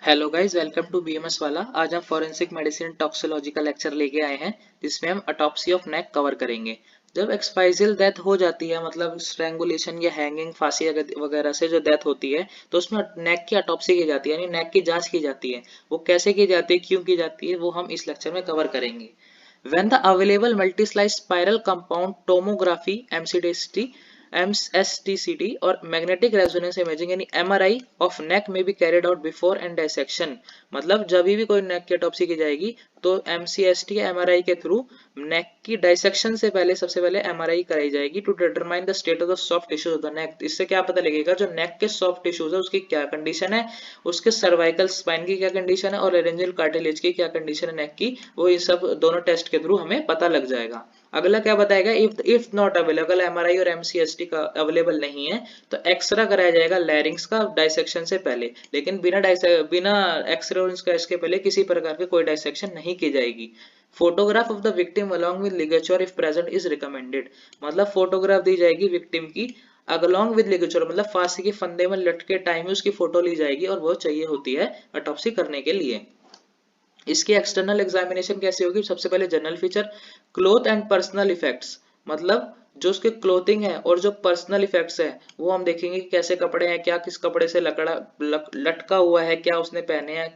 Hello guys, welcome to BMS वाला। आज हम फॉरेंसिक मेडिसिन टॉक्सिकोलॉजी का लेक्चर लेके आए हैं, जिसमें हम अटॉप्सी ऑफ नेक कवर करेंगे। जब एक्सपाइजियल डेथ हो जाती है, मतलब स्ट्रैंगुलेशन या हैंगिंग, फांसी वगैरह से जो डेथ होती है, तो उसमें नेक की अटॉप्सी की जाती है, यानी नेक की जांच की जाती है। वो कैसे की जाती है, क्यों की जाती है, वो हम इस लेक्चर में कवर करेंगे। When the available multi-slice spiral compound tomography (MCTCT) MSTCT और magnetic resonance imaging यानी MRI of neck may be carried out before and dissection। मतलब जब भी कोई नेक की ऑटोप्सी की जाएगी तो MCST या MRI के थ्रू नेक की डाइसेक्शन से पहले सबसे पहले MRI कराई जाएगी to determine the state of the soft tissues of the neck. इससे क्या पता लगेगा जो नेक के सॉफ्ट टिश्यूज है उसकी क्या कंडीशन है, उसके सर्वाइकल स्पाइन की क्या कंडीशन है और लेरेंजियल कार्टिलेज की क्या कंडीशन है नेक की, वो ये सब दोनों टेस्ट के थ्रू हमें पता लग जाएगा। अगला क्या बताएगा, इफ नॉट अवेलेबल, एमआरआई और एमसीएसटी का अवेलेबल नहीं है तो एक्सरे कराया जाएगा लैरिंग्स का डाइसेक्शन से पहले, लेकिन बिना एक्सरे और इसके पहले किसी प्रकार की कोई डाइसेक्शन नहीं की जाएगी। Photograph of the victim along with ligature if present is recommended. मतलब फोटोग्राफ दी जाएगी विक्टिम की अलोंग विद लिगेचर, मतलब फांसी के फंदे में लटके टाइम में उसकी फोटो ली जाएगी और वो चाहिए होती है ऑटोप्सी करने के लिए। इसकी एक्सटर्नल एग्जामिनेशन कैसी होगी, सबसे पहले general feature, cloth and personal effects, मतलब जो उसके क्लोथिंग है और जो पर्सनल इफेक्ट्स है वो हम देखेंगे कि कैसे कपड़े हैं, क्या किस कपड़े से लटका हुआ है, क्या उसने पहने हैं,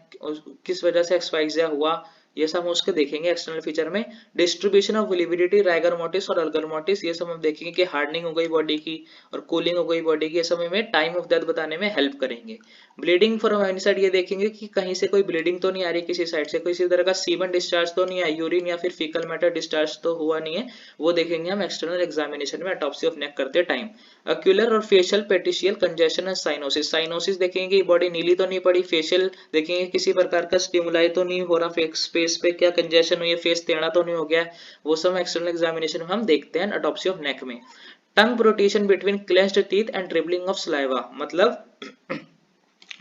किस वजह से एक्सपाइजिया हुआ, ये सब हम उसके देखेंगे एक्सटर्नल फीचर में। Distribution of lividity, rigor mortise और अल्गर मोटिस, ये सब हम देखेंगे कि हार्डनिंग हो गई बॉडी की और कूलिंग हो गई बॉडी की, ये सब हमें टाइम ऑफ डेथ बताने में हेल्प करेंगे। ब्लीडिंग फ्रॉम एनी साइड, ये देखेंगे कि कहीं से कोई ब्लीडिंग तो नहीं आ रही, किसी साइड से किसी तरह का सीमन डिस्चार्ज तो नहीं है, यूरिन या फिर फीकल मैटर डिस्चार्ज तो हुआ नहीं है, वो देखेंगे हम एक्सटर्नल एग्जामिनेशन में ऑटोप्सी ऑफ नेक करते टाइम। अक्यूलर और facial petechial congestion and cyanosis, cyanosis देखेंगे कि बॉडी नीली तो नहीं पड़ी, फेशियल देखेंगे किसी प्रकार का स्टिमुलाई तो नहीं हो रहा, फेस पे क्या कंजेशन हुई है, फेस टेढ़ा तो नहीं हो गया, वो सब एक्सटर्नल एग्जामिनेशन में हम देखते हैं ऑटोप्सी ऑफ नेक में। Tongue protrusion between clenched teeth and dribbling of saliva, मतलब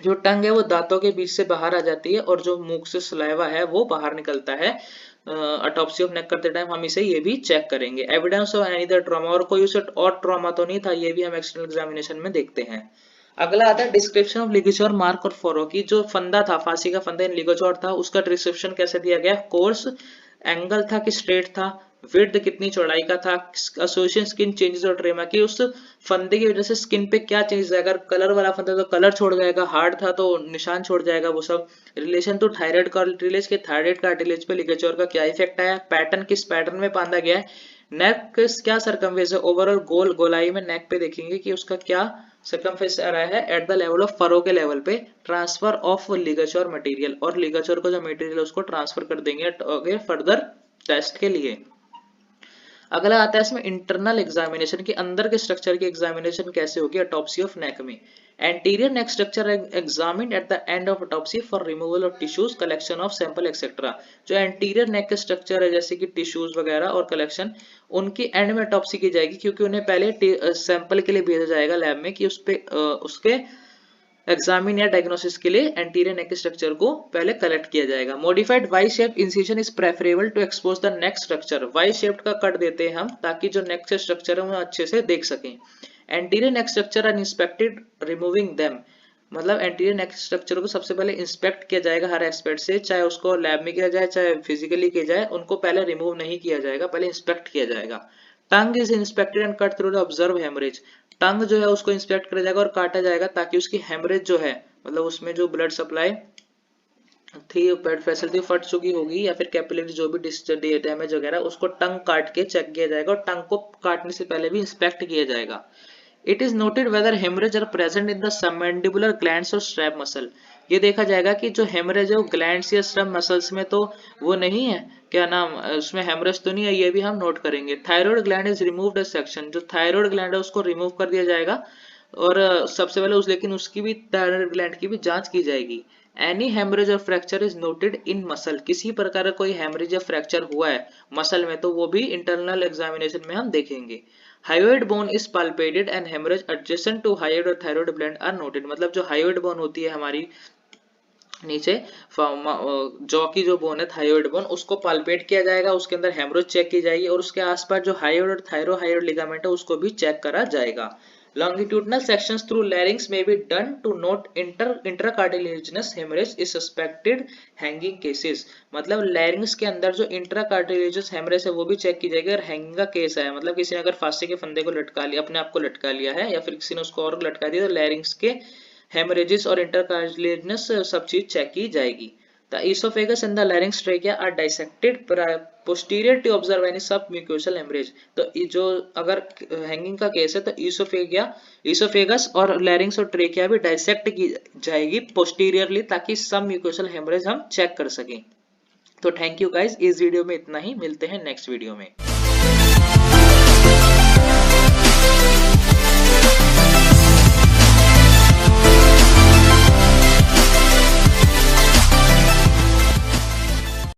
जो टंग है वो दांतों के बीच से बाहर आ जाती है और जो मुख से सलाइवा है वो बाहर निकलता है। ऑटोप्सी ऑफ नेक करते टाइम हम इसे ये भी चेक करेंगे। एविडेंस ऑफ एनीदर ट्रॉमा, और कोई उसे और ट्रॉमा तो नहीं था, ये भी हम एक्सटर्नल एग्जामिनेशन में देखते हैं। अगला आता है डिस्क्रिप्शन ऑफ लिगेचर मार्क और फरो की, जो फंदा था, फांसी का फंदा लिगेचर था, उसका डिस्क्रिप्शन कैसे दिया गया, कोर्स एंगल था कि स्ट्रेट था, विड्थ कितनी चौड़ाई का था, एसोसिएशन स्किन चेंजेस और ट्रेमा की उस फंदे की वजह से स्किन पे क्या चेंजेस है, अगर कलर वाला फंदा तो कलर छोड़ जाएगा, हार्ड था तो निशान छोड़ जाएगा, वो सब। रिलेशन टू थायराइड कार्टिलेज के थायराइड कार्टिलेज पे लिगेचर का क्या इफेक्ट आया, पैटर्न किस पैटर्न में बांधा गया है, नेक क्या सरकमफेरेंस है, ओवरऑल गोलाई में नेक पे देखेंगे कि उसका क्या सरकमफेरेंस आ रहा है at the level of furrow के लेवल पे, ट्रांसफर ऑफ लिगेचर मटेरियल, और लिगेचर को जो मटेरियल उसको ट्रांसफर कर देंगे फर्दर टेस्ट के लिए। अगला आता है इसमें इंटरनल एग्जामिनेशन के अंदर के स्ट्रक्चर की एग्जामिनेशन कैसे होगी ऑटोप्सी ऑफ नेक में। Anterior neck structure examined at the end of autopsy for removal of tissues, collection of sample etcetera. जो एंटीरियर नेक के स्ट्रक्चर है जैसे कि टिश्यूज वगैरह और कलेक्शन, उनकी एंड में ऑटोप्सी की जाएगी, क्योंकि उन्हें पहले सैंपल के लिए भेजा जाएगा लैब में कि उसके एग्जामिन या डायग्नोसिस के लिए एंटीरियर नेक स्ट्रक्चर को पहले कलेक्ट किया जाएगा। Modified Y shape incision is preferable to expose the neck structure, Y shape का कट देते हैं हम ताकि जो नेक से स्ट्रक्चर है वो अच्छे से देख सकें। Anterior neck structure are inspected removing them, मतलब एंटीरियर नेक स्ट्रक्चर को सबसे पहले इंस्पेक्ट किया जाएगा हर एस्पेक्ट से, चाहे उसको लैब में किया जाए चाहे फिजिकली किया जाए, उनको पहले रिमूव नहीं किया जाएगा, पहले इंस्पेक्ट किया जाएगा। Tongue is inspected and cut through the observe haemorrhage, tongue जो है उसको इंस्पेक्ट किया जाएगा और काटा जाएगा ताकि उसकी हेमरेज जो है, मतलब उसमें जो ब्लड सप्लाई थी, ब्लड फैसिलिटी फट चुकी होगी या फिर कैपिलरी जो भी डैमेज वगैरह, उसको टंग काट के चेक किया जाएगा और टंग को काटने से पहले भी इंस्पेक्ट किया जाएगा। It is noted whether haemorrhage are present in the submandibular glands और स्ट्रैप मसल, ये देखा जाएगा कि जो हेमरेज है वो ग्लैंड्स या स्ट्रैप मसल्स में तो वो नहीं है, क्या नाम उसमें हेमरेज तो नहीं है, ये भी हम नोट करेंगे। Thyroid gland is removed as section, जो थायराइड ग्लैंड है उसको रिमूव कर दिया जाएगा और सबसे पहले लेकिन उसकी भी थायराइड ग्लैंड की भी जांच की जाएगी। एनी हेमरेज और fracture is noted in muscle, किसी प्रकार का कोई हेमरेज या फ्रैक्चर हुआ है मसल में तो वो भी इंटरनल एग्जामिनेशन में हम देखेंगे। Hyoid bone is palpated and haemorrhage adjacent to hyoid और थायराइड ग्लैंड आर नोटेड, मतलब जो हाइयोइड बोन होती है हमारी नीचे जॉ की जो बोन है थायराइड बोन, उसको पाल्पेट किया जाएगा, उसके अंदर हेमरेज चेक की जाएगी और उसके आसपास जो हाइयोइड और थायरोहाइयोइड लिगामेंट है उसको भी चेक करा जाएगा। Longitudinal sections through larynx may be done to note intracartilaginous hemorrhage is suspected hanging cases। मतलब larynx के अंदर जो intracartilaginous hemorrhage है वो भी चेक की जाएगी अगर हैंगिंग का केस है, मतलब किसी ने अगर फांसी के फंदे को लटका लिया, अपने आप को लटका लिया है या फिर किसी ने उसको और लटका दिया तो larynx के hemorrhages और intracartilaginous सब चीज चेक की जाएगी। The esophagus and the larynx trachea are dissected posterior to observe any submucosal hemorrhage। तो जो अगर हैंगिंग का केस है तो ईसोफेगस और लैरिंग्स और ट्रेकिया भी डाइसेक्ट की जाएगी पोस्टीरियरली ताकि सबम्यूकोसल हेमरेज हम चेक कर सकें। तो थैंक यू गाइज, इस वीडियो में इतना ही, मिलते हैं नेक्स्ट वीडियो में।